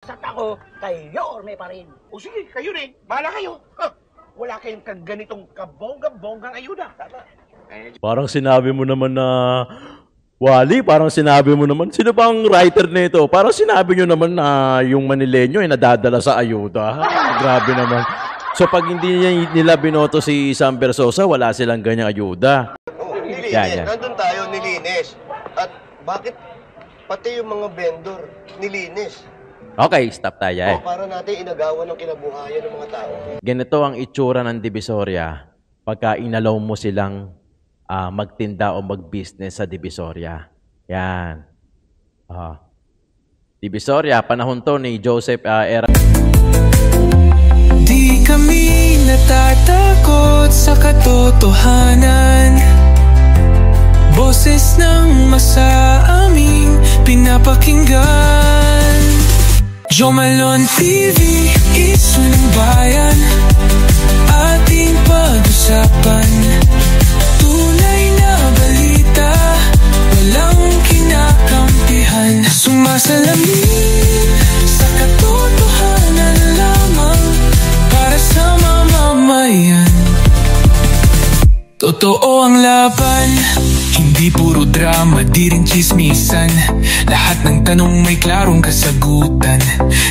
Sat ako kay Yorme pa rin. O sige, kayo rin. Bahala kayo. Huh. Wala kayong ganitong kabonggang-bonggang ayuda. Tama. Parang sinabi mo naman na... Wally, parang sinabi mo naman, sino bang writer nito? Parang sinabi nyo naman na yung Manileño ay nadadala sa ayuda. Grabe naman. So pag hindi nila binoto si Sam Versosa, wala silang ganyang ayuda. Oo, nilinis. Nandun tayo, nilinis. At bakit pati yung mga vendor nilinis? Okay, stop tayo eh. Para natin inagawan ng kinabuhayan ng mga tao. Ganito ang itsura ng Divisoria pagka inalaw mo silang magtinda o mag-business sa Divisoria. Yan. Divisoria, panahon to ni Joseph Era. Di kami natatakot sa katotohanan. Boses ng masa aming pinapakinggan. Jomalon TV, isyu ng bayan. Ating pag-usapan. Tunay na balita, walang kinakampihan. Sumasalamin sa katotohanan lamang para sa mamamayan. Totoo ang laban, hindi puro drama, di rin chismisan. Lahat ng tanong may klarong kasagutan.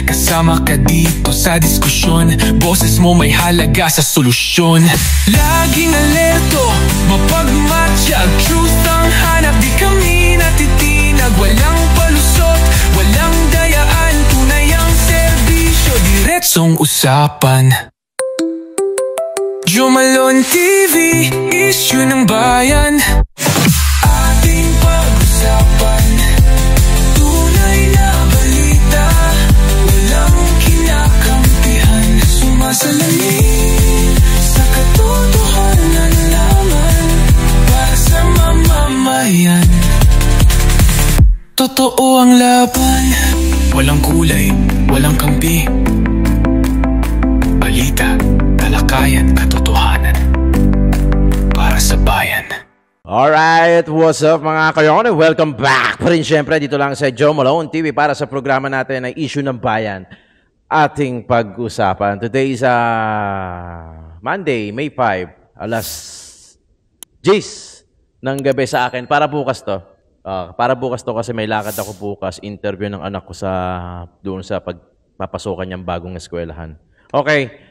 Kasama ka dito sa diskusyon, boses mo may halaga sa solusyon. Laging alerto, mapagmatsyag, truth ang hanap. Di kami natitinag, walang palusot, walang dayaan. Tunay ang serbisyo, diretsong usapan. Jomalon TV, isyu ng bayan. Ating pag-usapan. Tunay na balita, walang kinakampihan. Sumasalamin sa katotohanan lamang para sa mamamayan. Totoo ang laban, walang kulay, walang kampi. Balita, talakayan, katotohanan para sa bayan. Alright, what's up mga kayon? Welcome back pa rin syempre dito lang sa Joe Malone TV para sa programa natin na Issue ng Bayan. Ating pag-usapan. Today is Monday, May 5, alas 10 ng gabi sa akin. Para bukas to. Para bukas to kasi may lakad ako bukas. Interview ng anak ko doon sa pagpapasokan niyang bagong eskwelahan. Okay.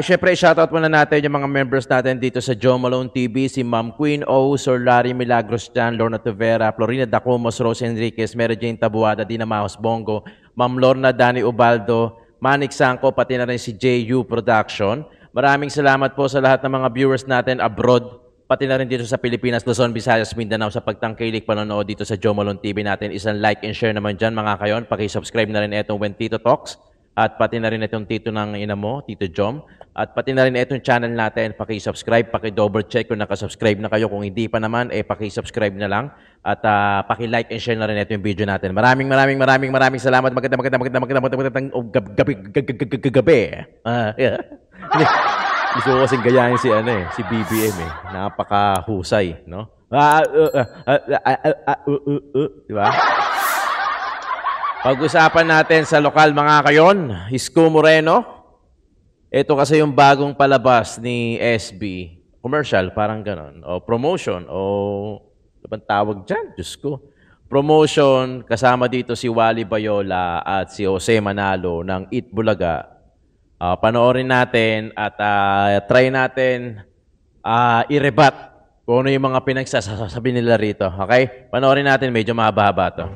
Siyempre, shoutout muna natin yung mga members natin dito sa Joe Malone TV. Si Ma'am Queen O, Sir Larry Milagros Chan, Lorna Tavera, Florina Dacomos, Rose Enriquez, Mary Jane Tabuada, Dina Maos Bongo, Ma'am Lorna Dani Ubaldo, Manik Sangko, pati na rin si JU Production. Maraming salamat po sa lahat ng mga viewers natin abroad, pati na rin dito sa Pilipinas, Luzon, Visayas, Mindanao, sa pagtangkilik panonood dito sa Joe Malone TV natin. Isang like and share naman dyan mga kayon. Paki-subscribe na rin itong When Tito Talks. At pati na rin itong tito ng ina mo, Tito Jom. At pati na rin itong channel natin, paki-subscribe, paki-double check kung nakasubscribe na kayo. Kung hindi pa naman, paki-subscribe na lang. At paki-like and share na rin ito yung video natin. Maraming salamat. Magandang gabi. Gusto ko kasing gayahin si BBM Napakahusay, no? Diba? Pag-usapan natin sa lokal mga kayon, Isko Moreno. Ito kasi yung bagong palabas ni SB. Commercial, parang ganon. O promotion, o ano bang tawag dyan? Diyos ko. Promotion, kasama dito si Wally Bayola at si Jose Manalo ng Eat Bulaga. Panoorin natin at try natin i-rebat kung ano yung mga pinagsasabi nila rito. Okay? Panoorin natin, medyo mahaba-haba to.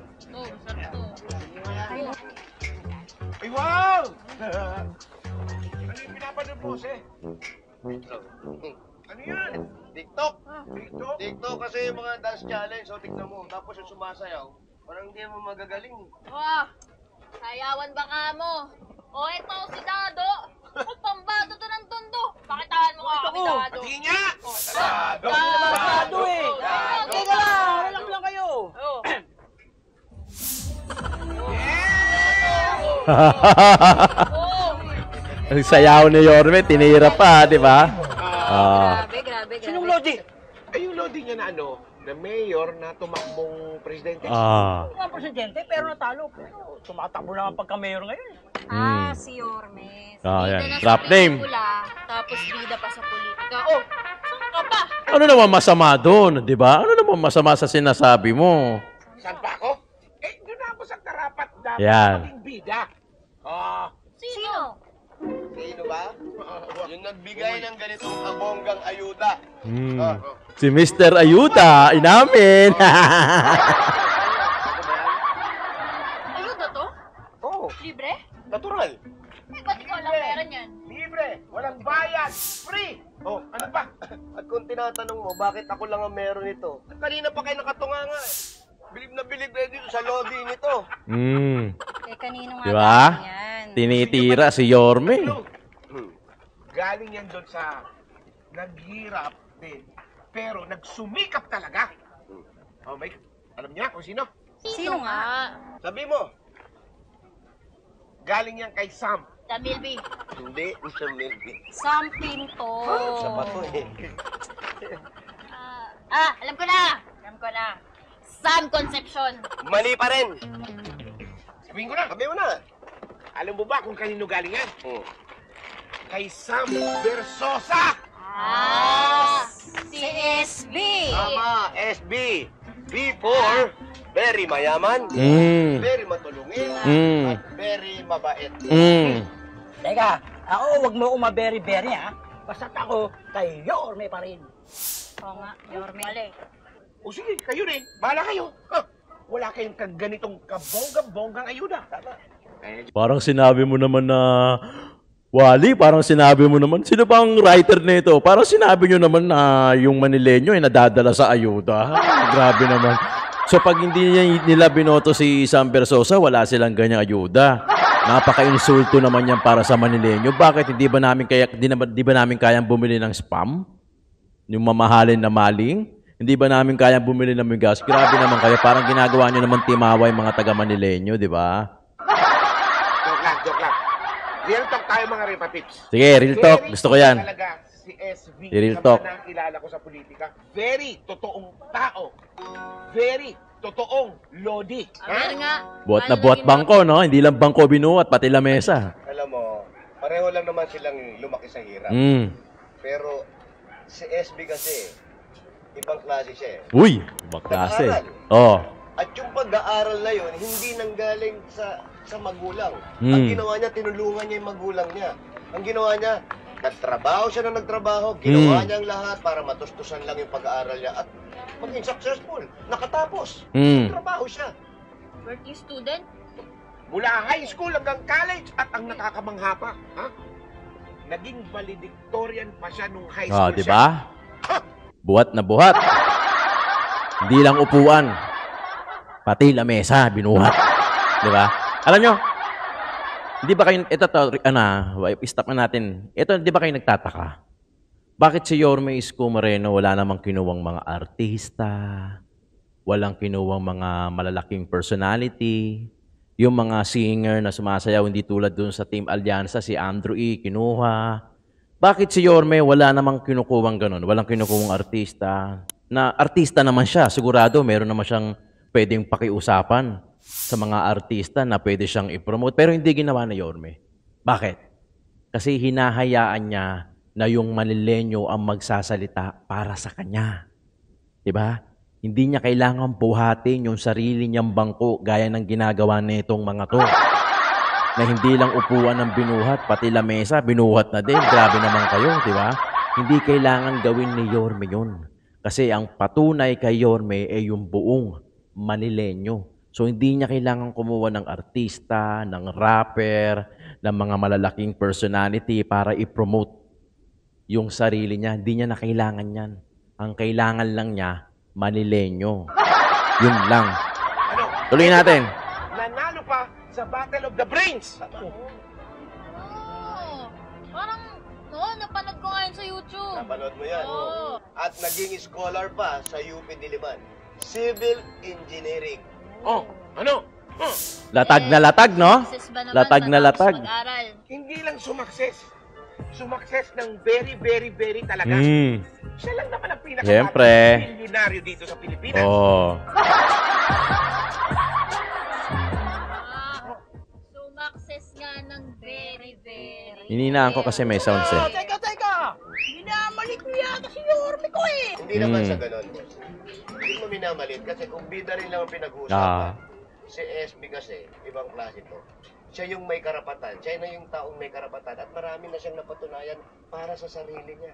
Wow! Ano yung pinapanood mo, Jose? Ano yan? TikTok. TikTok kasi yung mga dance challenge, so tignan mo. Tapos yung sumasayaw, parang hindi mo magagaling. Wah! Sayawan ba ka mo? O ito si Dado! O pambado to ng tondo! Pakitaan mo nga kami, Dado! Pati niya! Dado eh! Teka lang, relax lang kayo! Ang sayaw ni Yorme, tinira pa, di ba? Grabe. Sinong Lodi? Ay, yung Lodi niya na na mayor na tumakbong presidente. Mga presidente, pero natalo. Pero tumatakbo naman pagka-mayor ngayon. Si Yorme. Yan. Bida na Rap sa name. pelikula, tapos bida pa sa politika. Oh, saan ka pa? Ano naman masama doon, di ba? Ano naman masama sa sinasabi mo? Saan pa ako? Doon ako sa karapat dapat Yan. maging bida. Sino? Sino ba? Yung nagbigay ng ganitong kabonggang ayuda. Si Mr. Ayuda, inamin. Ayuda to? Oo, Libre? natural. Ba't ikaw lang meron yan? Libre, walang bayad, free. Oh, ano pa? At kung tinatanong mo, bakit ako lang ang meron ito? Kanina pa kayo nakatunga nga eh. Bilib na bilib kayo dito sa lodi nito. Kanino nga Di ba? yan? Tinitira si Yorme. Galing yan doon sa naghirap din, pero nagsumikap talaga. Oh, may, alam niya kung sino? Sino nga? Sabi mo, Galing yan kay Sam. Sa Milby. hindi, sa Milby. Something to. Sa bato eh. Alam ko na! Alam ko na. Sam Concepcion. Mali pa rin. Sabihin ko na. Sabi mo na. Alam mo ba kung kanino galing yan? Kay Sam Versosa! Si SB. Tama, SB. B4, very mayaman, very matulungin, at very mabait. Teka, ako wag mo umaberi-beri ha. Basta ako kay Yorme pa rin. Oo nga, Yorme. O sige, kayo rin. Bahala kayo. Wala kayong ganitong kabonggang-bonggang ayuda. Tama. Parang sinabi mo naman na... Wally, parang sinabi mo naman, sino bang writer nito? Parang sinabi nyo naman na yung Manileño ay nadadala sa ayuda. Grabe naman. So pag hindi nila binoto si Sam Versosa, wala silang ganyang ayuda. Napaka-insulto naman yan para sa Manileño. Bakit hindi ba namin kayang bumili ng spam? Yung mamahalin na maling? Hindi ba namin kayang bumili ng bigas? Grabe naman kayo. Parang ginagawa nyo naman timaway mga taga Manileño, di ba? Joke lang. Real talk tayo mga repatips. Sige, real talk. Gusto ko yan. Talaga si SB. Real talk. Sa mga kilala ko sa politika. Very totoong tao. Very totoong lodi. Nga. Buhat na buhat bangko, no? Hindi lang bangko binuhat, pati lamesa. Alam mo, pareho lang naman silang lumaki sa hirap. Pero si SB kasi, ibang klase siya eh. Uy, ibang klase. Nag-aaral. Oh. At yung pag-aaral na yun, hindi nanggaling sa magulang. Ang ginawa niya, tinulungan niya yung magulang niya. Ang ginawa niya, nagtrabaho siya na nagtrabaho, ginawa niya ang lahat para matustusan lang yung pag-aaral niya at maging successful. Nakatapos. Trabaho siya. Working student. Mula high school hanggang college at ang nakakamangha pa. Ha? Naging valedictorian pa siya nung high school Di ba? Buhat na buhat. Hindi lang upuan. Pati lamesa, binuhat. Di ba? Alam nyo, hindi ba kayo, stop na natin. Ito, di ba kayo nagtataka? Bakit si Yorme Isko Moreno wala namang kinuwang mga artista, walang kinuwang mga malalaking personality, yung mga singer na sumasayaw, hindi tulad dun sa Team Alyansa, si Andrew E. kinuha. Bakit si Yorme wala namang kinukuwang ganun? Walang kinukuwang artista. Na artista naman siya, sigurado meron naman siyang pwedeng pakiusapan sa mga artista na pwede siyang i-promote. Pero hindi ginawa na Yorme. Bakit? Kasi hinahayaan niya na yung Manileño ang magsasalita para sa kanya. Diba? Hindi niya kailangan buhatin yung sarili niyang bangko gaya ng ginagawa nitong mga to. Na hindi lang upuan ng binuhat, pati lamesa, binuhat na din. Grabe naman kayo, diba? Hindi kailangan gawin ni Yorme yun. Kasi ang patunay kay Yorme ay yung buong Manileño. So, hindi niya kailangan kumuha ng artista, ng rapper, ng mga malalaking personality para i-promote yung sarili niya. Hindi niya na kailangan yan. Ang kailangan lang niya, Manileño. Yun lang. Tuloy natin. Nanalo pa sa Battle of the Brains. Parang, napanood ko ngayon sa YouTube. Napanood mo yan. At naging scholar pa sa UP Diliman. Civil Engineering. Latag na latag, no? Success ba naman Latag na matapos latag. mag-aral? Hindi lang sumakses. sumakses ng very, very, very talaga. Siya lang naman ang Siyempre. milyonaryo dito sa Pilipinas. Oo. Sumakses nga ng very, very. Hininaan ko kasi may sounds eh. Teka! Minamalit mo yata si Yorme ko eh! Hindi naman sa ganon, boss. Hindi mo minamalit kasi kung bida rin lang ang pinag-uusapan. Si SB kasi, ibang klase to. Siya yung may karapatan. Siya na yung taong may karapatan at marami na siyang napatunayan para sa sarili niya.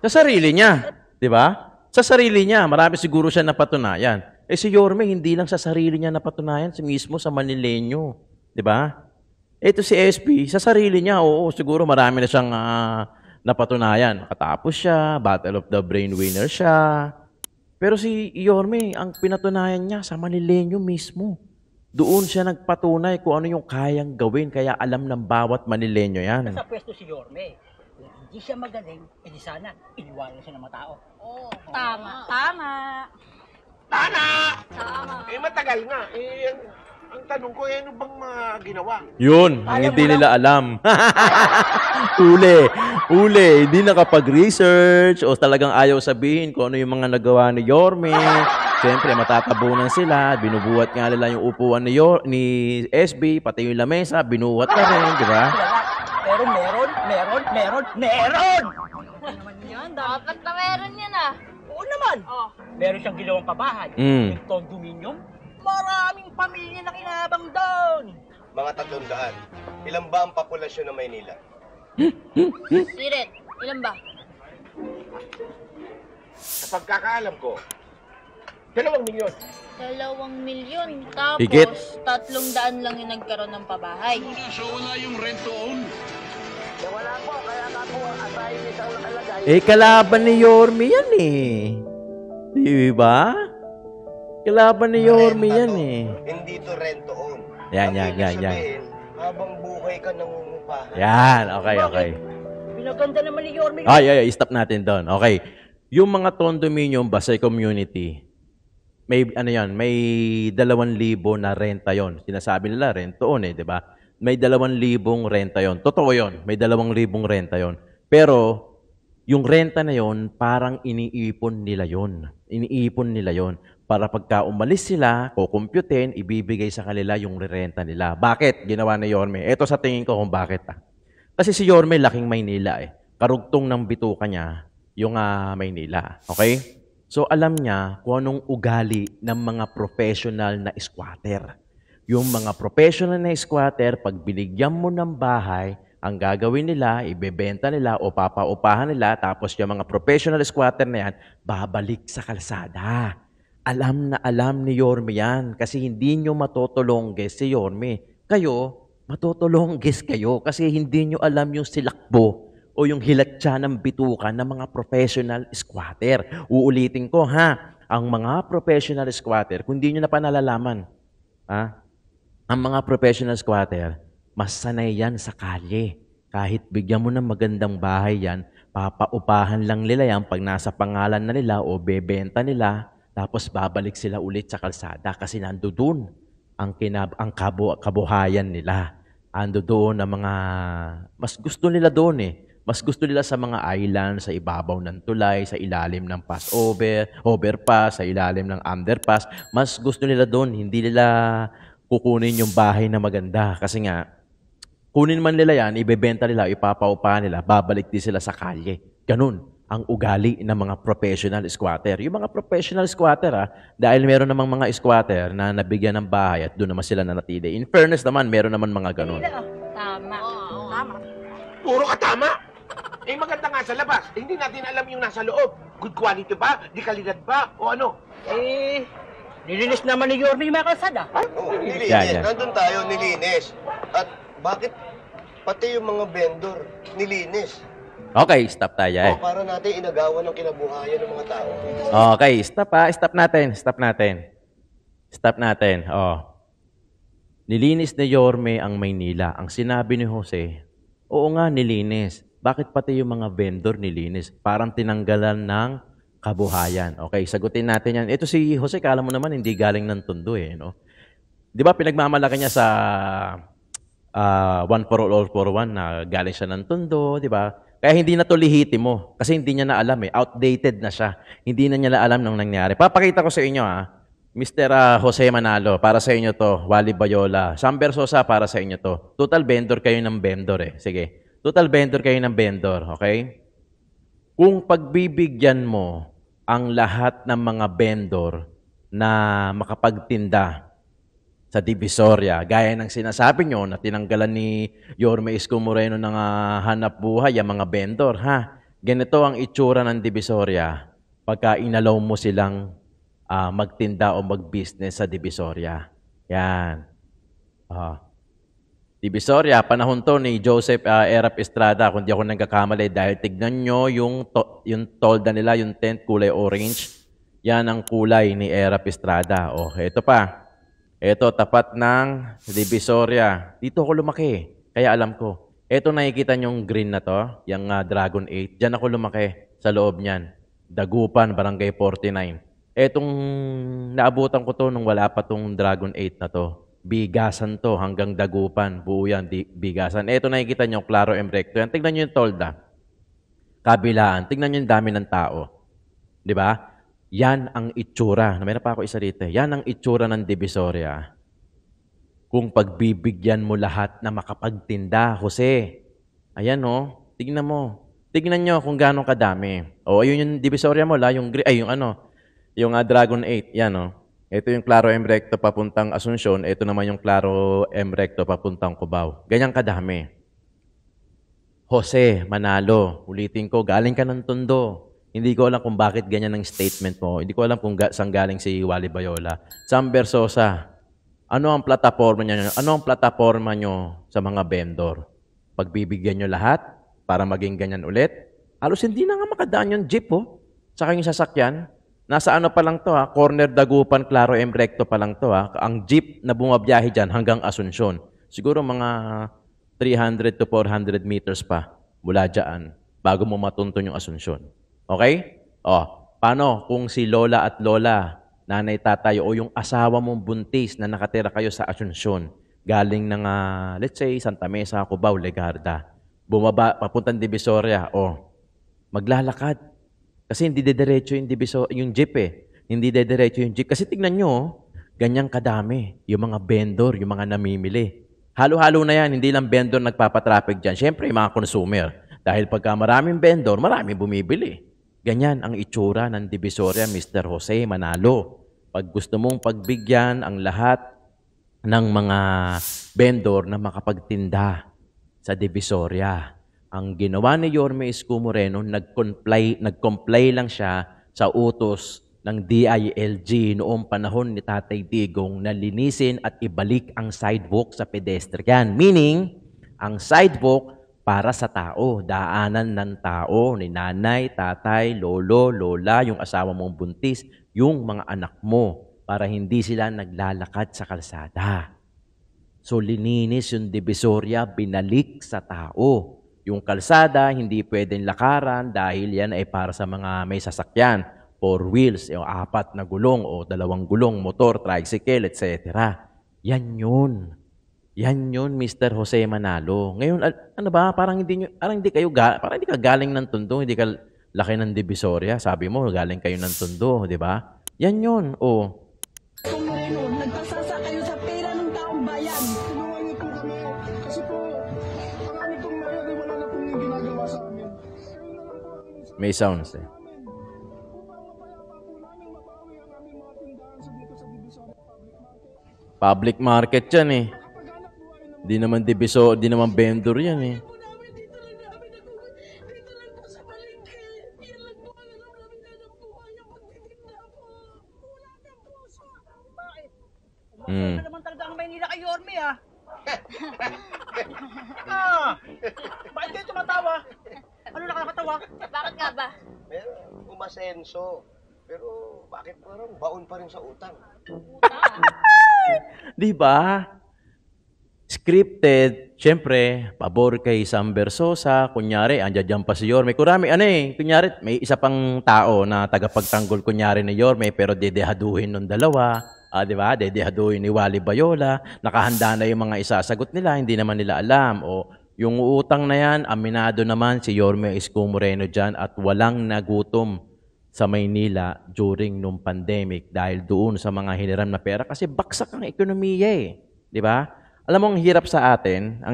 Sa sarili niya, di ba? Sa sarili niya, marami siguro siya napatunayan. Eh si Yorme, hindi lang sa sarili niya napatunayan, si mismo sa Manileño. Di ba? Ito si SB, sa sarili niya, oo, siguro marami na siyang napatunayan. Nakatapos siya, Battle of the Brain winner siya. Pero si Yorme, ang pinatunayan niya sa Manileño mismo. Doon siya nagpatunay kung ano yung kayang gawin, kaya alam ng bawat Manileño yan. Sa pwesto si Yorme. Kung hindi siya magaling, edi sana iniwanan siya ng mga tao. Oo, tama. Tama. Tana! Tama. Eh, matagal nga. Eh, ang tanong ko, ano bang mga ginawa? Yun, ang hindi nila alam. Uli, hindi nakapag-research o talagang ayaw sabihin kung ano yung mga nagawa ni Yorme. Siyempre, matatabunan sila. Binubuhat nga nila yung upuan ni SB, pati yung lamesa, binuhat na rin, di ba? Pero meron! Naman yan, dapat na meron yan ah. Oo naman! Oh. Meron siyang ginawang pabahay. Mm. Yung condominium. Maraming pamilya na kinabang doon. Mga 300. Ilan ba ang populasyon ng Maynila? Sirit, ilan ba? Sa pagkakaalam ko, 2 milyon. 2 milyon. Tapos, Higit. 300 lang yung nagkaroon ng pabahay. Eh, kalaban ni Yorme yan eh. Di ba? Kalaban ni Yorme Renta yan to. eh. Hindi to rent to own. Yan, Ang yan, ibig yan, yan. sabihin, habang buhay ka nangungupahan. Yan, okay. Pinaganda naman ni Yorme. Ay, stop natin doon. Okay. Yung mga condominium ba sa community, may ano yan, may 2,000 na renta yon. Sinasabi nila rento on eh, 'di ba? May 2,000 renta yon. Totoo yon. May 2,000 renta yon. Pero yung renta na yon, parang iniipon nila yon. Iniipon nila yon para pagka umalis sila, kukumpyutin, ibibigay sa kanila yung renta nila. Bakit ginawa ni Yorme? Ito sa tingin ko kung bakit. Kasi si Yorme laking Maynila eh. Karugtong ng bituka niya yung Maynila. Okay? So alam niya kung anong ugali ng mga professional na squatter. Yung mga professional na squatter, pag binigyan mo ng bahay, ang gagawin nila, ibebenta nila o papaupahan nila, tapos yung mga professional squatter na yan, babalik sa kalsada. Alam na alam ni Yorme yan kasi hindi nyo matutulongges si Yorme. Kayo, matutulongges kayo kasi hindi nyo alam yung silakbo o yung hilatsa ng bituka ng mga professional squatter. Uulitin ko ha, ang mga professional squatter, kung hindi nyo na pa nalalaman, ang mga professional squatter, mas sanay yan sa kalye. Kahit bigyan mo ng magandang bahay yan, papaupahan lang nila yan pag nasa pangalan na nila o bebenta nila, tapos babalik sila ulit sa kalsada kasi nandoon ang kabuhayan nila. Ando doon ang mga, mas gusto nila doon eh. Mas gusto nila sa mga island, sa ibabaw ng tulay, sa ilalim ng overpass, sa ilalim ng underpass. Mas gusto nila doon, hindi nila kukunin yung bahay na maganda. Kasi nga, kunin man nila yan, ibebenta nila, ipapaupahan nila, babalik din sila sa kalye. Ganun ang ugali ng mga professional squatter. Yung mga professional squatter, dahil meron namang mga squatter na nabigyan ng bahay at doon naman sila nanatili. In fairness naman, meron naman mga ganun. Tama. Tama. Puro ka tama. Eh, maganda nga sa labas. Eh, hindi natin alam yung nasa loob. Good quality ba? Di kalidad ba? O ano? Eh, nilinis naman ni Yorme yung mga kalsada. Oo, nilinis. Yan. Nandun tayo, nilinis. At bakit pati yung mga vendor nilinis? Okay, stop tayo eh. Para natin inagawan ng kinabuhayan ng mga tao. Okay, stop natin. Nilinis ni Yorme ang Maynila. Ang sinabi ni Jose, oo nga, nilinis. Bakit pati yung mga vendor nilinis? Parang tinanggalan ng kabuhayan. Okay, sagutin natin yan. Ito si Jose, kala mo naman hindi galing ng Tondo eh. No? Di ba pinagmamalaki niya sa one for all for one na galing siya ng Tondo, di ba? Kaya hindi na to lihitimo kasi hindi niya na alam eh. Outdated na siya. Hindi na niya na alam nung nangyari. Papakita ko sa inyo Mr. Jose Manalo, para sa inyo to. Wally Bayola. Sam Versosa, para sa inyo to. Total vendor kayo ng vendor eh. Sige. Total vendor kayo ng vendor, okay? Kung pagbibigyan mo ang lahat ng mga vendor na makapagtinda sa Divisoria, gaya ng sinasabi nyo na tinanggalan ni Yorme Isko Moreno ng hanap buhay, ang mga vendor, ganito ang itsura ng Divisoria pagka inalaw mo silang magtinda o mag-business sa Divisoria. Yan. Divisoria, panahon to ni Joseph Erap Estrada, kung di ako nagkakamali, dahil tignan nyo yung tolda nila, yung tent, kulay orange. Yan ang kulay ni Erap Estrada. Ito pa. Ito, tapat ng Divisoria. Dito ako lumaki. Kaya alam ko. Ito, nakikita nyong green na to, yung Dragon 8. Diyan ako lumaki sa loob niyan. Dagupan, Barangay 49. Etong naabutan ko to nung wala pa tong Dragon 8 na to. Bigasan to hanggang Dagupan. Buo yan, bigasan. Ito, nakikita nyo, Claro M. Recto. Yan, tignan nyo yung tolda. Kabilaan. Tignan nyo yung dami ng tao. Di ba? Yan ang itsura. Mayroon pa ako isa dito. Yan ang itsura ng Divisoria. Kung pagbibigyan mo lahat na makapagtinda, Jose. Ayan tignan mo. Tignan nyo kung gaano kadami. Ayun yung Divisoria mo, yung Dragon 8. Yan Ito yung Claro M. Recto papuntang Asuncion. Ito naman yung Claro M. Recto papuntang Cubao. Ganyan kadami. Jose Manalo, ulitin ko, galing ka ng Tondo. Hindi ko alam kung bakit ganyan ang statement mo. Hindi ko alam kung saan galing si Wally Bayola. Sam Versosa, ano ang plataforma nyo? Ano ang plataforma nyo sa mga vendor? Pagbibigyan nyo lahat para maging ganyan ulit? Halos hindi na nga makadaan yung jeep, Saka yung sasakyan. Nasa ano pa lang to, Corner Dagupan, Claro M. Recto pa lang to, Ang jeep na bumabiyahe dyan hanggang Asuncion. Siguro mga 300 to 400 meters pa mula dyan bago mo matunton yung Asuncion. Okay? Paano kung si Lola at Lola, nanay, tatay, o yung asawa mong buntis na nakatira kayo sa Asuncion, galing ng, let's say, Santa Mesa, Cubao, Legarda, bumaba, papuntang Divisoria, maglalakad. Kasi hindi dediretso yung jeep Hindi dediretso yung jeep. Kasi tignan nyo, ganyang kadami, yung mga vendor, yung mga namimili. Halo-halo na yan, hindi lang vendor nagpapatraffic dyan. Siyempre, yung mga consumer. Dahil pagka maraming vendor, maraming bumibili. Ganyan ang itsura ng Divisoria, Mr. Jose Manalo. Pag gusto mong pagbigyan ang lahat ng mga vendor na makapagtinda sa Divisoria, ang ginawa ni Yorme Isko Moreno, nag-comply lang siya sa utos ng DILG noong panahon ni Tatay Digong na linisin at ibalik ang sidewalk sa pedestrian. Meaning, ang sidewalk para sa tao, daanan ng tao, ni nanay, tatay, lolo, lola, yung asawa mong buntis, yung mga anak mo, para hindi sila naglalakad sa kalsada. So, lininis yung Divisoria, binalik sa tao. Yung kalsada, hindi pwedeng lakaran dahil yan ay para sa mga may sasakyan, 4 wheels, yung 4 na gulong o 2 gulong, motor, tricycle, etc. Yan yun. Yan yun, Mr. Jose Manalo. Ngayon, ano ba, parang hindi ka galing ng Tondo, hindi ka laki ng Divisoria. Sabi mo, galing kayo ng Tondo, di ba? Yan yun, Kung Moreno, nagpasasa kayo sa pera ng taong bayan. Tulungan niyo po kami. Kasi po, marami pong mayroon, wala na pong ginagawa sa amin. May sounds Public market yan Di naman di naman vendor yan Ano naman talaga ang Maynila kay Yorme, bakit kayo tumatawa? Ano nakakatawa? Bakit nga ba? Meron umasenso. Pero bakit parang baon pa rin sa utang? Di ba? Scripted, syempre, pabor kay Sam Versosa, kunyari, andyan pa si Yorme. Kunyari, may isa pang tao na tagapagtanggol kunyari ni Yorme, pero dedehaduhin ng dalawa. Di ba? Dedihaduhin ni Wally Bayola, nakahanda na yung mga isasagot nila, hindi naman nila alam. O yung utang na yan, aminado naman si Yorme Isko Moreno dyan at walang nagutom sa Maynila during nung pandemic dahil doon sa mga hiniram na pera kasi baksak ang ekonomiya eh. Di ba? Alam mo, ang hirap sa atin,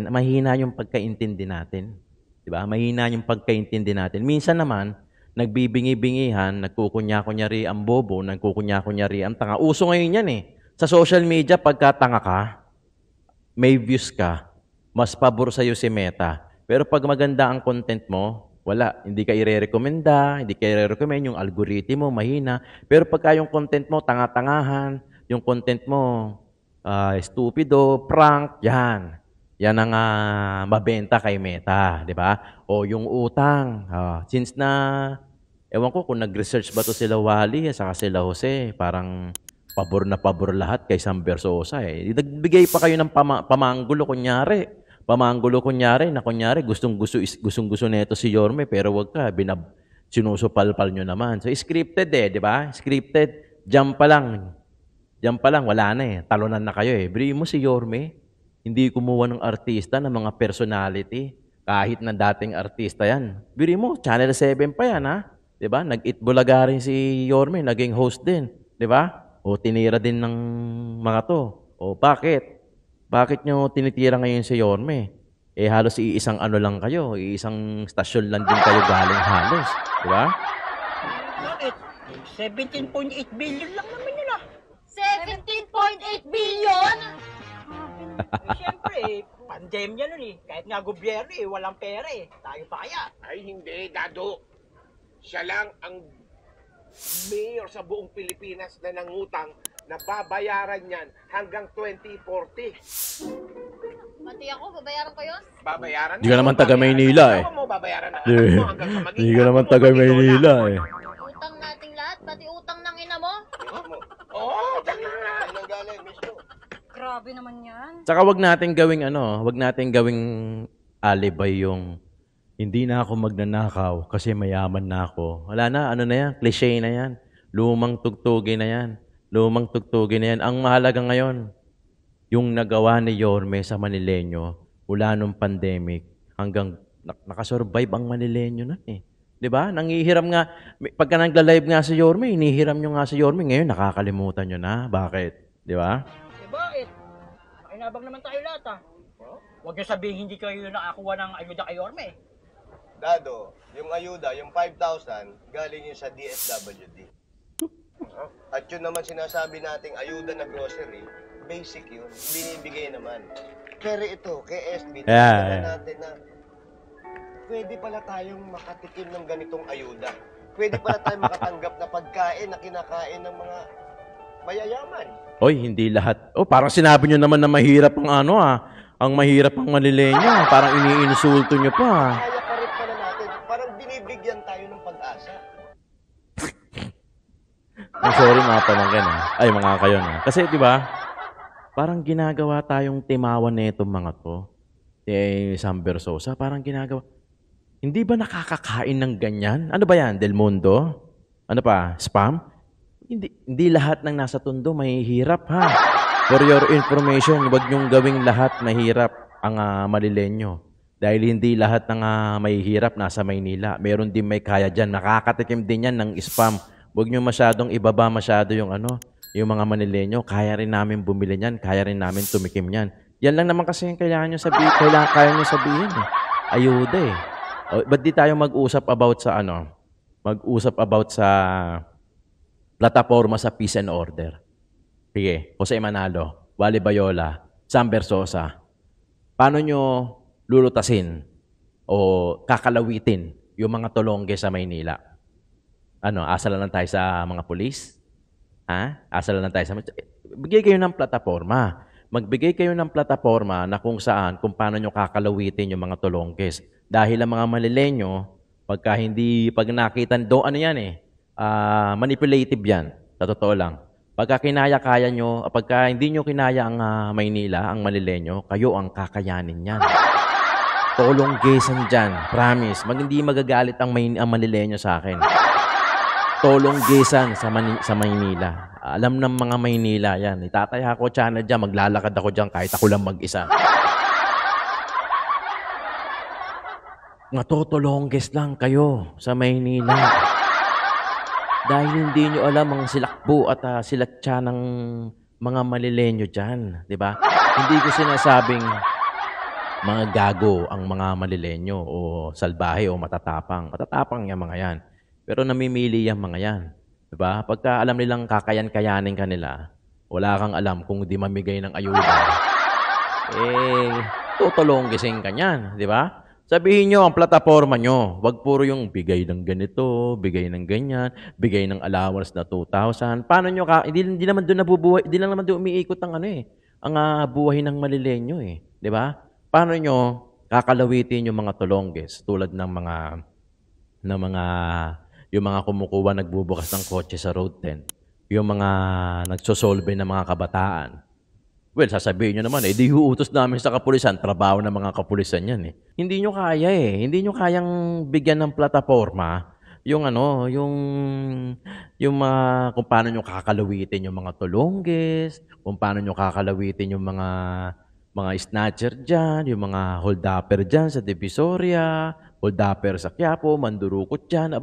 mahina yung pagkaintindi natin. Di ba? Mahina yung pagkaintindi natin. Minsan naman, nagbibingi-bingihan, nagkukunya-kunyari ang bobo, nagkukunya-kunyari ang tanga. Uso ngayon yan eh. Sa social media, pagka tanga ka, may views ka, mas pabor sa'yo si Meta. Pero pag maganda ang content mo, wala. Hindi ka i-recommenda, hindi ka i-recommend, yung algorithm mo, mahina. Pero pagka yung content mo, tanga-tangahan, yung content mo, stupido, prank, yan. Yan ang mabenta kay Meta, di ba? O yung utang. Since na, ewan ko kung nag-research ba to sila Wally, saka sila Jose, parang pabor na pabor lahat kay Sam Versosa eh. Nagbigay pa kayo ng pamanggulo, kunyari. Na kunyari, gustong-gusto nito si Yorme, pero wag ka, sinusupalpal nyo naman. So, scripted eh, di ba? Scripted, jump pa lang, wala na eh. Talunan na kayo eh. Bri mo si Yorme, hindi kumuha ng artista, ng mga personality, kahit na dating artista yan. Biri mo, Channel 7 pa yan, ha? Di ba? Nag-itbulaga rin si Yorme, naging host din. Di ba? O tinira din ng mga to. O bakit? Bakit nyo tinitira ngayon si Yorme? Eh halos iisang ano lang kayo, iisang stasyon lang din kayo galing halos. Di ba? Bakit? 17.8 billion lang naman yun ah. 17.8 billion? Siyempre, pandemya nun eh. Kahit nga gobyerno eh, walang pera eh. Tayo pa kaya? Ay, hindi, Dado. Siya lang ang mayor sa buong Pilipinas na nangutang na babayaran niyan hanggang 2040. Pati ako, babayaran ko yun? Babayaran Di ka naman taga Maynila eh. Babayaran na anak mo hanggang sa maging Di ka naman taga Maynila eh. Utang nating lahat, pati utang ng ina mo? Oo, tama nga. Anong galing, mismo? Grabe naman yan. Saka wag natin gawing alibay yung hindi na ako magnanakaw kasi mayaman na ako. Wala na, ano na yan, cliche na yan. Lumang tugtugin na yan. Ang mahalaga ngayon, yung nagawa ni Yorme sa Manileño mula nung pandemic hanggang nakasurvive ang Manileño na eh. 'Di ba? Nangihiram nga, pagka nagla-live nga si Yorme, inihiram nyo nga si Yorme, ngayon nakakalimutan nyo na. Bakit? 'Di ba? Eh bakit? Makinabang naman tayo lahat ah. Huwag niyo sabihin hindi kayo nakakuha ng ayuda kay Yorme. Dado, yung ayuda, yung 5,000, galing yun sa DSWD. At yun naman sinasabi nating ayuda na grocery, basic yun, binibigay naman. Pero ito, kay SB, natin na pwede pala tayong makatikim ng ganitong ayuda. Pwede pala tayong makatanggap na pagkain na kinakain ng mga mayayaman. Oy, hindi lahat. Oh, parang sinabi nyo naman na mahirap ang ang mahirap ang Manileño. Parang iniinsulto nyo pa. Kaya pa rin pala natin, parang binibigyan tayo ng pag-asa. I'm sorry mga pamangkin Ay, mga kayo na. Kasi, di ba, parang ginagawa tayong timawan na itong mga to. Sam Versosa, parang ginagawa. Hindi ba nakakakain ng ganyan? Ano ba yan? Del Mundo? Ano pa? Spam? Hindi lahat ng nasa Tondo mahihirap, ha? For your information, huwag niyong gawing lahat mahirap ang Manileño. Dahil hindi lahat ng mahihirap nasa Maynila. Meron din may kaya dyan. Nakakatikim din yan ng spam. Huwag niyo masyadong ibaba masyado yung yung mga Manileño. Kaya rin namin bumili niyan. Kaya rin namin tumikim niyan. Yan lang naman kasi yung kailangan niyo sabihin. Kaya niyo sabihin eh. Ayuda eh. O, ba't di tayo mag-usap about sa Mag-usap about sa plataforma sa peace and order. Sige, Jose Manalo, Wally Bayola, Sam Versosa. Paano nyo lulutasin o kakalawitin yung mga tulongge sa Maynila? Asa lang tayo sa mga pulis? Asa lang tayo sa... Bigay kayo ng plataforma. Magbigay kayo ng plataforma na kung paano nyo kakalawitin yung mga tulongges. Dahil ang mga Manileño, pag nakita, manipulative yan. Sa totoo lang. Pagka kinaya-kaya nyo, pagka hindi nyo kinaya ang Maynila, ang Manileño, kayo ang kakayanin yan. Tulonggesan dyan. Promise. Hindi magagalit ang Manileño sa akin. Tolonggesan sa Maynila. Alam ng mga Maynila yan. Itataya ko channel dyan, maglalakad ako dyan kahit ako lang mag-isa. Matutulongges lang kayo sa Maynila. Dahil hindi nyo alam ang silakbo at silatsa ng mga malilenyo dyan. Diba? Hindi ko sinasabing mga gago ang mga malilenyo o salbahe o matatapang. Matatapang yung mga yan. Pero namimili yung mga yan. Diba? Pagka alam nilang kakayan-kayanin kanila, wala kang alam kung di mamigay ng ayuda, tutulonggisin ka niyan. Diba? Sabihin nyo ang plataforma nyo. Wag puro yung bigay ng ganito, bigay ng ganyan, bigay ng allowance na 2,000. Paano nyo hindi naman doon nabubuhay, hindi lang naman doon umiikot ang ang buhay ng malilenyo eh. Di ba? Paano nyo kakalawitin yung mga tulongges tulad ng yung mga kumukuha nagbubukas ng kotse sa road 10, yung mga nagsosolve ng mga kabataan. Well, sasabihin nyo naman, di uutos namin sa kapulisan, trabaho ng mga kapulisan yan eh. Hindi nyo kaya eh. Hindi nyo kayang bigyan ng plataforma yung kung paano nyo kakalawitin yung mga tulongges, kung paano nyo kakalawitin yung mga snatcher dyan, yung mga hold-upper dyan sa Divisoria, hold-upper sa Quiapo, mandurukot dyan.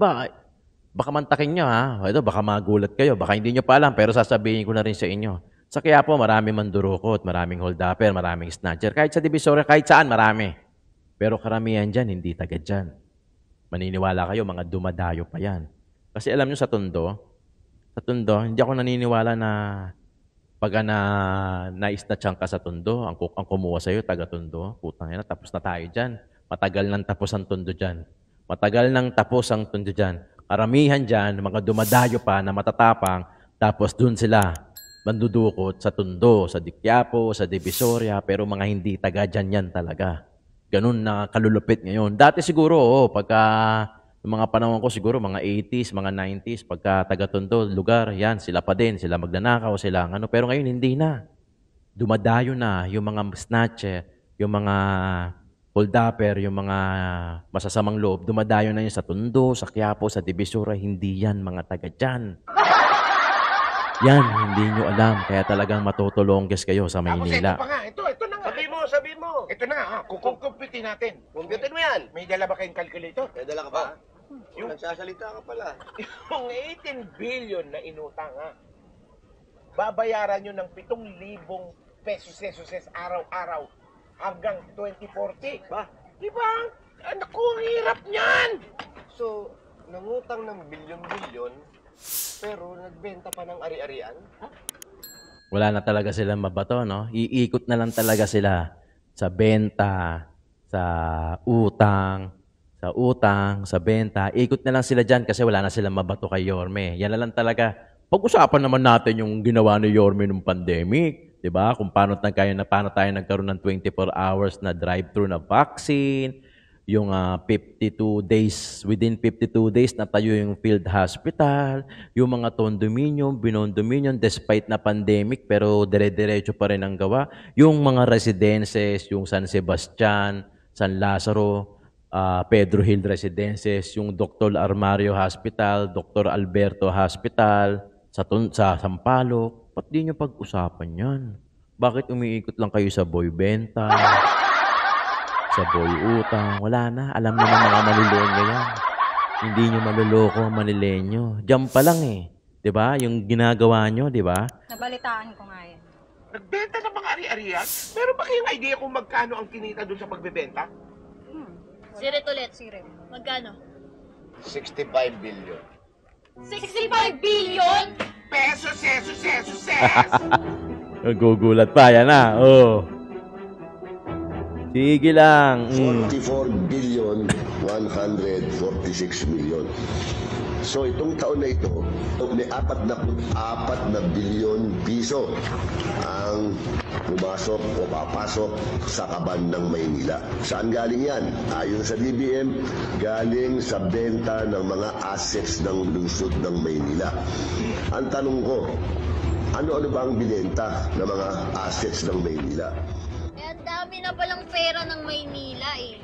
Baka mantakin nyo ha. Ito, baka magulat kayo. Baka hindi nyo pa alam, pero sasabihin ko na rin sa inyo. Sa Quiapo, maraming mandurukot, maraming hold-upper, maraming snatcher. Kahit sa Divisoria, kahit saan, marami. Pero karamihan dyan, hindi taga dyan. Maniniwala kayo, mga dumadayo pa yan. Kasi alam nyo sa Tondo, hindi ako naniniwala na pag na-snatchan ka sa Tondo, ang kumuha sa'yo, taga Tondo, putang ina, tapos na tayo dyan. Matagal nang tapos ang Tondo dyan. Matagal nang tapos ang Tondo dyan. Karamihan dyan, mga dumadayo pa na matatapang, tapos dun sila mandudukot sa Tondo, sa Quiapo, sa Divisoria, pero mga hindi taga dyan yan talaga. Ganun na kalulupit ngayon. Dati siguro, pagka mga panahon ko siguro, mga 80s, mga 90s, pagka taga Tondo, lugar, yan, sila pa din, sila magnanakaw, sila ano. Pero ngayon, hindi na. Dumadayo na yung mga snatcher, yung mga hold-upper, yung mga masasamang loob, dumadayo na yun sa Tondo, sa Quiapo, sa Divisoria, hindi yan mga taga dyan. Yan, hindi nyo alam. Kaya talagang matutulongges kayo sa Maynila. Tapos ito pa nga. Ito na nga. Sabi mo. Ito na nga. Kukumpitin natin. Kumpitin mo yan. May dala ba kayong calculator? May dala ka ba? Yung nagsasalita ka pala. Yung 18 billion na inutang ha, babayaran nyo ng 7,000 pesos araw-araw hanggang 2040. Ba? Diba? Anak ko, ang hirap niyan. So, nangutang ng bilyon-bilyon, pero nagbenta pa ng ari-arian? Wala na talaga silang mabato, no? Iikot na lang talaga sila sa benta, sa utang, sa benta. Ikot na lang sila dyan kasi wala na silang mabato kay Yorme. Yan na lang talaga. Pag-usapan naman natin yung ginawa ni Yorme nung pandemic. Diba? Kung paano tayo nagkaroon ng 24 hours na drive-thru na vaccine, yung 52 days, within 52 days natayo yung field hospital, yung mga condominium, binondominium, despite na pandemic, pero dire-diretso pa rin ang gawa. Yung mga residences, yung San Sebastian, San Lazaro, Pedro Hill Residences, yung Dr. Armario Hospital, Dr. Alberto Hospital, sa Sampaloc. Ba't di nyo pag-usapan yan? Bakit umiikot lang kayo sa boy benta? Sa boy utang? Wala na. Alam naman mga malilenyo yan. Hindi nyo maluloko ang malilenyo. Diyan pa lang eh. Diba? Yung ginagawa nyo, diba? Nabalitaan ko nga yan. Nagbenta ng mga ari-arian? Meron ba kayong idea kung magkano ang kinita doon sa pagbebenta? Sirit ulit. Sirit. Magkano? 65 billion. 65 billion? Pesos. Nagugulat pa. Yan na. Oh. Sige lang. 44 billion 146 million. So itong taon na ito, may 44 na bilyon piso ang pumasok o papasok sa kaban ng Maynila. Saan galing yan? Ayon sa DBM, galing sa benta ng mga assets ng lungsod ng Maynila. Ang tanong ko, ano-ano ba ang binenta ng mga assets ng Maynila? Eh, ang dami na palang pera ng Maynila eh.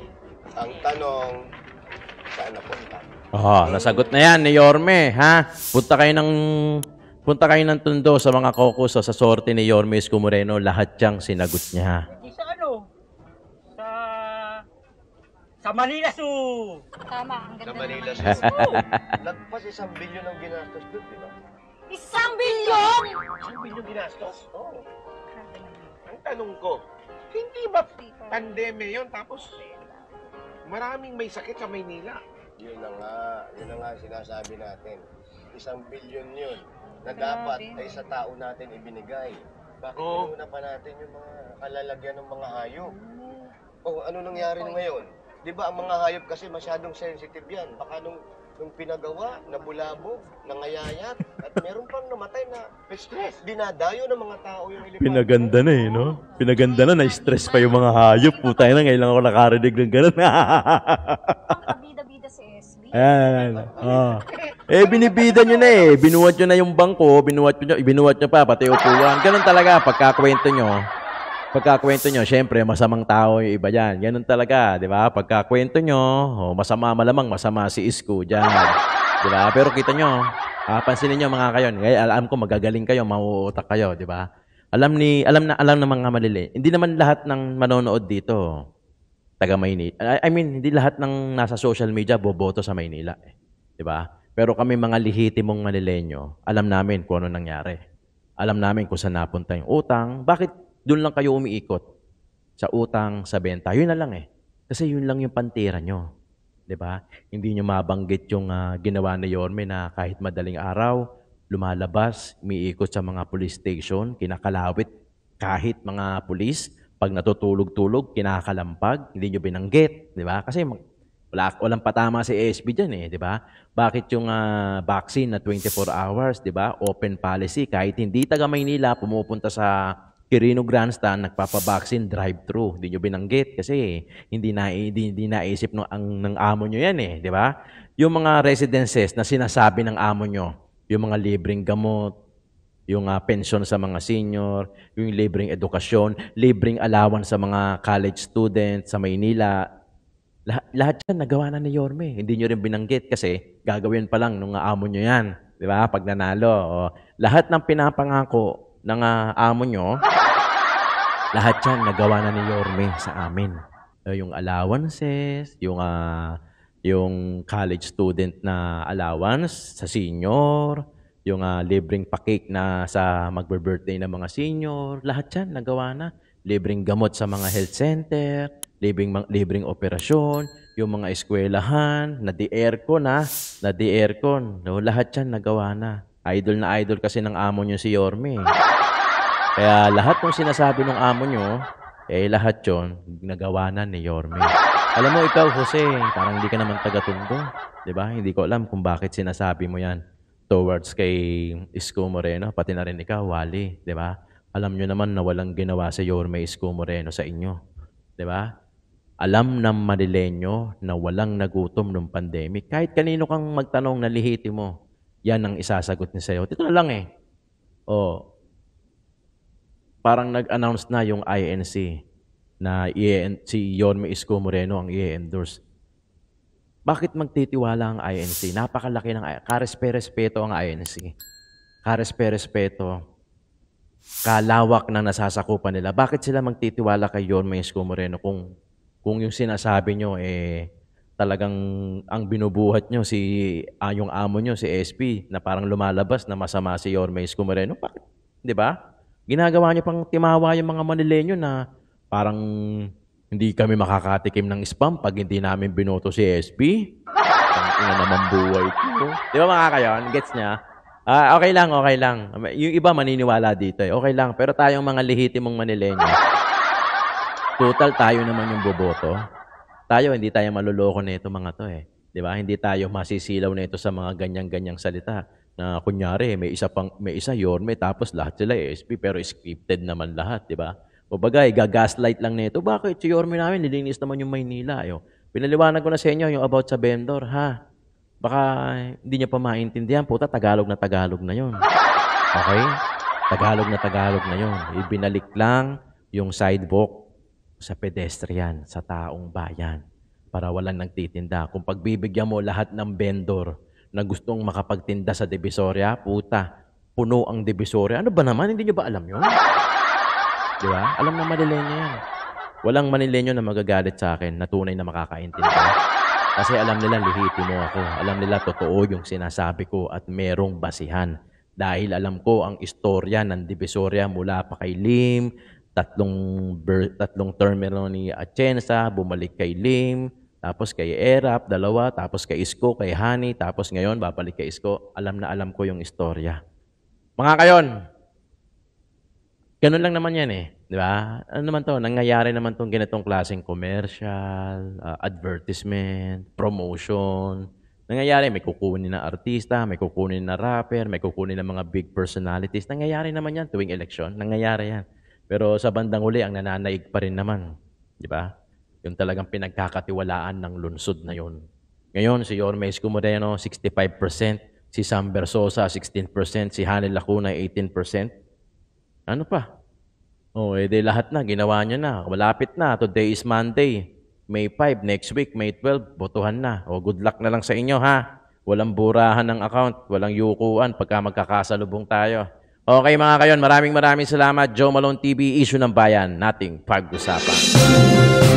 Ang tanong, saan napunta. Nasagot na yan ni Yorme, ha? Punta kayo ng Tondo sa mga caucus o sa sorte ni Yorme Isko Moreno, lahat siyang sinagot niya. Hindi sa sa Manila Zoo. Tama, ang Sa ganda Manila naman. Zoo. Lagpas 1 bilyon ang ginastos doon, di ba? 1 bilyon! 1 bilyon ginastos. Oo. Ang tanong ko, hindi ba pandemya yon tapos maraming may sakit sa Maynila? Yun na nga sinasabi natin. 1 bilyon yun na dapat ay sa tao natin ibinigay. Bakit inuna pa natin yung mga kalalagyan ng mga hayop? Ano nangyari ngayon? Di ba ang mga hayop kasi masyadong sensitive yan. Baka nung pinagawa, nabulabog, nangayayat, at meron pang namatay na stress. Dinadayo ng mga tao yung elepante. Pinaganda na no? Pinaganda na, na-stress pa yung mga hayop. Putay na, ngayon lang ako nakarinig ng gano'n. Bida-bida si SB. Ayan. Binibida nyo na Binuwat nyo na yung bangko, binuwat nyo pa, pati upuan. Ganun talaga, pagkakwento nyo, syempre, masamang tao yung iba dyan. Ganun talaga, di ba? Pagkakwento nyo, malamang masama si Isko dyan. Di ba? Pero kita nyo, pansinin nyo mga kayon, alam ko magagaling kayo, mauutak kayo, di ba? Alam ng mga malili. Hindi naman lahat ng manonood dito, taga Maynila. I mean, hindi lahat ng nasa social media boboto sa Maynila. Di ba? Pero kami mga lihitimong Manilenyo, alam namin kung ano nangyari. Alam namin kung saan napunta yung utang. Bakit doon lang kayo umiikot? Sa utang, sa benta. Yun na lang Kasi yun lang yung pantira nyo. Diba? Hindi nyo mabanggit yung ginawa ni Yorme na kahit madaling araw, lumalabas, umiikot sa mga police station, kinakalawit kahit mga pulis. Pag natutulog-tulog, kinakalampag, hindi nyo binanggit. Diba? Kasi walang patama si SB dyan diba? Bakit yung vaccine na 24 hours, diba? Open policy, kahit hindi taga Maynila, pumupunta sa Quirino Grandstand, nagpapabaksin, drive-thru. Hindi nyo binanggit kasi hindi naisip ng amo nyo yan di ba? Yung mga residences na sinasabi ng amo nyo, yung mga libreng gamot, yung pension sa mga senior, yung libreng edukasyon, libreng allowance sa mga college students sa Maynila, lahat yan nagawa na ni Yorme. Hindi nyo rin binanggit kasi gagawin pa lang nung amo nyo yan. Di ba? Pag nanalo. Lahat ng pinapangako ng amo nyo, lahat yan nagawa na ni Yorme sa amin. Yung allowances, yung college student na allowance sa senior, yung libreng pa-cake na sa magbe-birthday ng mga senior, lahat yan nagawa na. Libreng gamot sa mga health center, libreng operasyon, yung mga eskwelahan, na-de-aircon no, lahat yan nagawa na. Idol na idol kasi ng amo nyo si Yorme. Kaya lahat ng sinasabi ng amo nyo, lahat yon nagawa na ni Yorme. Alam mo, ikaw, Jose, parang hindi ka naman taga-Tondo. Diba? Hindi ko alam kung bakit sinasabi mo yan towards kay Isko Moreno, pati na rin ikaw, Wally. Diba? Alam nyo naman na walang ginawa si Yorme Isko Moreno sa inyo. Diba? Alam ng Manilenyo na walang nagutom nung pandemic. Kahit kanino kang magtanong na lihiti mo, yan ang isasagot niya sa'yo. Ito na lang parang nag-announce na yung INC na si Yorme Isko Moreno ang i-endorse. Bakit magtitiwala ang INC? Napakalaki ng karespe-respeto ang INC. Karespe-respeto. Kalawak na nasasakupan nila. Bakit sila magtitiwala kay Yorme Isko Moreno kung yung sinasabi nyo talagang ang binubuhat nyo yung amo nyo si SP na parang lumalabas na masama si Yorme Isko Moreno? Bakit? 'Di ba? Ginagawa nyo pang timawa yung mga Manilenyo na parang hindi kami makakatikim ng spam pag hindi namin binoto si SP. Ang ina naman buhay ko. Di ba mga kayon? Gets niya? Okay lang. Yung iba maniniwala dito Okay lang. Pero tayong mga lehitimong Manilenyo, total tayo naman yung boboto. Hindi tayo maluloko nito mga to Di ba? Hindi tayo masisilaw nito sa mga ganyang-ganyang salita. Na kunyari, may isa Yorme, tapos lahat sila SP, pero scripted naman lahat, di ba? O bagay, gagaslight lang nito. Bakit si Yorme namin, nilinis naman yung Maynila. Pinaliwanag ko na sa inyo yung about sa vendor, ha? Baka hindi niya pa maintindihan. Puta, Tagalog na yun. Okay? Tagalog na yun. Ibinalik lang yung sidewalk sa pedestrian, sa taong bayan. para walang nagtitinda. Kung pagbibigyan mo lahat ng vendor na gustong makapagtinda sa Divisoria, puta, puno ang Divisoria. Ano ba naman? Hindi nyo ba alam yun? Di ba? Alam na Manileño yan. Walang Manileño na magagalit sa akin na tunay na makakaintindi. Kasi alam nila lihitimo ako. Alam nila totoo yung sinasabi ko at merong basihan. Dahil alam ko ang istorya ng Divisoria mula pa kay Lim, tatlong termino ni Atienza, bumalik kay Lim, tapos kay Erap, dalawa, tapos kay Isko, kay Hani, tapos ngayon babalik kay Isko. Alam na alam ko yung istorya. Mga kayon, ganun lang naman yan eh. Di ba? Ano naman to? Nangyayari naman tong ganitong klaseng commercial, advertisement, promotion. Nangyayari, may kukunin na artista, may kukunin na rapper, may kukunin na mga big personalities. Nangyayari naman yan tuwing eleksyon. Nangyayari yan. Pero sa bandang huli, ang nananaig pa rin naman. Di ba? Yung talagang pinagkakatiwalaan ng lungsod na yun. Ngayon, si Yorme Isko Moreno, 65%. Si Sam Bersosa, 16%. Si Hanel Lacuna, 18%. Ano pa? Oh, edi lahat na, ginawa niya na. Malapit na. Today is Monday. May 5, next week, May 12, botohan na. O, good luck na lang sa inyo, ha? Walang burahan ng account, walang yukuan pagka magkakasalubong tayo. Okay, mga kayon, maraming salamat. Joe Malone TV, Issue ng Bayan, nating pag-usapan.